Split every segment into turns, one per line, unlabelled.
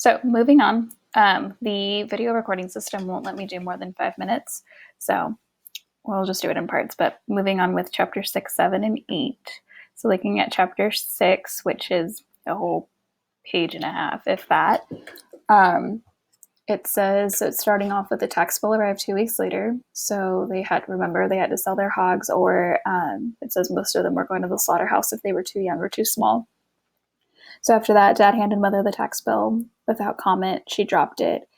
So moving on, the video recording system won't let me do more than 5 minutes, so we'll just do it in parts. But moving on with chapter 6, 7, and 8. So looking at chapter 6, which is a whole page and a half, if that. It says, so it's starting off with the tax bill arrived 2 weeks later. So they had to sell their hogs, or it says most of them were going to the slaughterhouse if they were too young or too small. So after that, Dad handed Mother the tax bill without comment. She dropped it.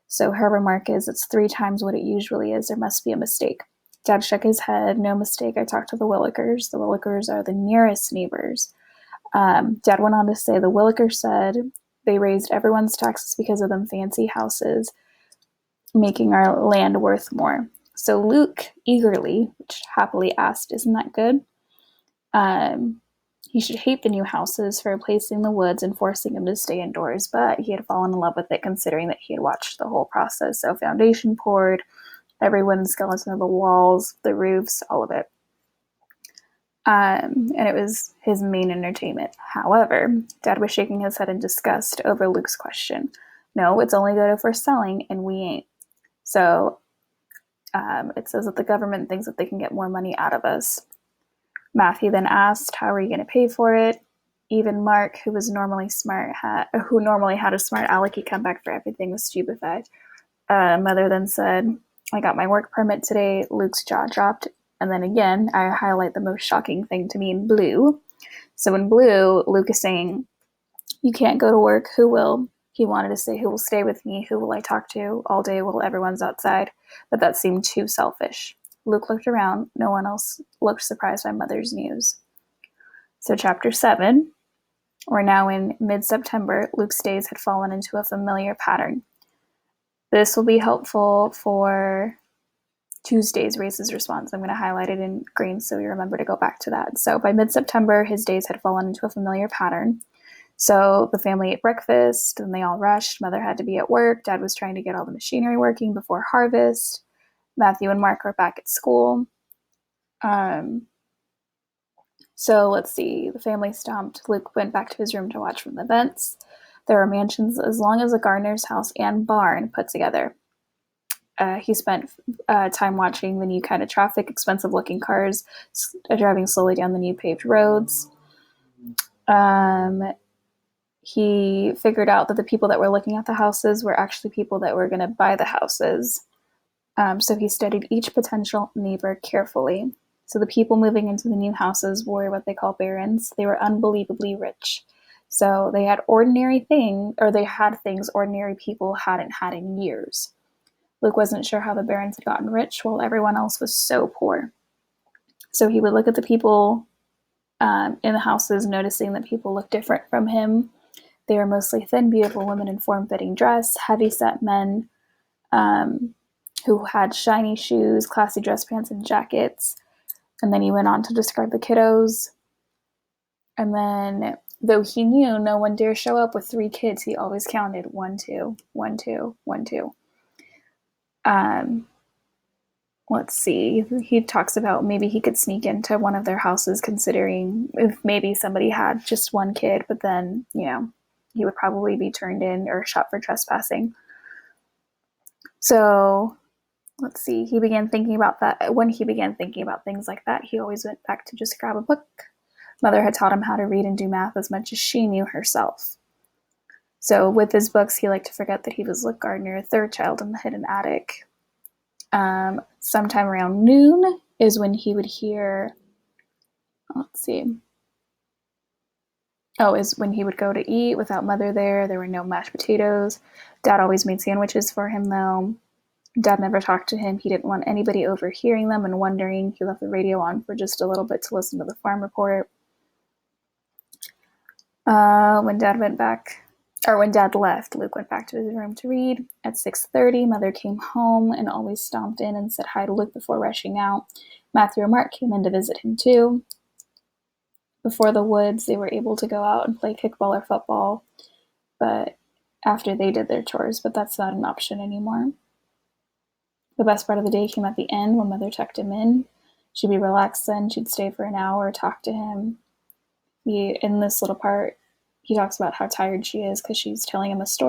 So her remark is, it's 3 times what it usually is. There must be a mistake. Dad shook his head. No mistake. I talked to the Willikers. The Willikers are the nearest neighbors. Dad went on to say, the Willikers said they raised everyone's taxes because of them fancy houses, making our land worth more. So Luke eagerly, which happily asked, isn't that good? He should hate the new houses for replacing the woods and forcing him to stay indoors, but he had fallen in love with it considering that he had watched the whole process. So foundation poured, every wooden skeleton of the walls, the roofs, all of it. And it was his main entertainment. However, Dad was shaking his head in disgust over Luke's question. No, it's only good if we're selling, and we ain't. So it says that the government thinks that they can get more money out of us. Matthew then asked, how are you going to pay for it? Even Mark, who normally had a smart alecky comeback for everything, was stupefied. Mother then said, I got my work permit today. Luke's jaw dropped. And then again, I highlight the most shocking thing to me in blue. So in blue, Luke is saying, you can't go to work. Who will? He wanted to say, who will stay with me? Who will I talk to all day while everyone's outside? But that seemed too selfish. Luke looked around. No one else looked surprised by Mother's news. So chapter 7, we're now in mid-September. Luke's days had fallen into a familiar pattern. This will be helpful for Tuesday's Race's response. I'm going to highlight it in green so you remember to go back to that. So by mid-September, his days had fallen into a familiar pattern. So the family ate breakfast, and they all rushed. Mother had to be at work. Dad was trying to get all the machinery working before harvest. Matthew and Mark were back at school. So let's see. The family stopped. Luke went back to his room to watch from the vents. There were mansions as long as a gardener's house and barn put together. He spent time watching the new kind of traffic, expensive-looking cars driving slowly down the new paved roads. He figured out that the people that were looking at the houses were actually people that were going to buy the houses. So he studied each potential neighbor carefully. So the people moving into the new houses were what they call barons. They were unbelievably rich. So they had things ordinary people hadn't had in years. Luke wasn't sure how the barons had gotten rich while everyone else was so poor. So he would look at the people in the houses, noticing that people looked different from him. They were mostly thin, beautiful women in form-fitting dress, heavy-set men who had shiny shoes, classy dress pants, and jackets. And then he went on to describe the kiddos. And then, though he knew no one dare show up with 3 kids, he always counted 1, 2, 1, 2, 1, 2. Let's see. He talks about maybe he could sneak into one of their houses, considering if maybe somebody had just 1 kid, but then, he would probably be turned in or shot for trespassing. So let's see. He began thinking about that. When he began thinking about things like that, he always went back to just grab a book. Mother had taught him how to read and do math as much as she knew herself. So with his books, he liked to forget that he was Luke Gardner, a 3rd child in the hidden attic. Sometime around noon is when he would hear, is when he would go to eat without Mother there. There were no mashed potatoes. Dad always made sandwiches for him, though. Dad never talked to him. He didn't want anybody overhearing them and wondering. He left the radio on for just a little bit to listen to the farm report. When Dad left, Luke went back to his room to read. At 6:30, Mother came home and always stomped in and said hi to Luke before rushing out. Matthew and Mark came in to visit him too. Before the woods, they were able to go out and play kickball or football, but after they did their chores, but that's not an option anymore. The best part of the day came at the end when Mother tucked him in. She'd be relaxed then. She'd stay for an hour, talk to him. In this little part, he talks about how tired she is because she's telling him a story.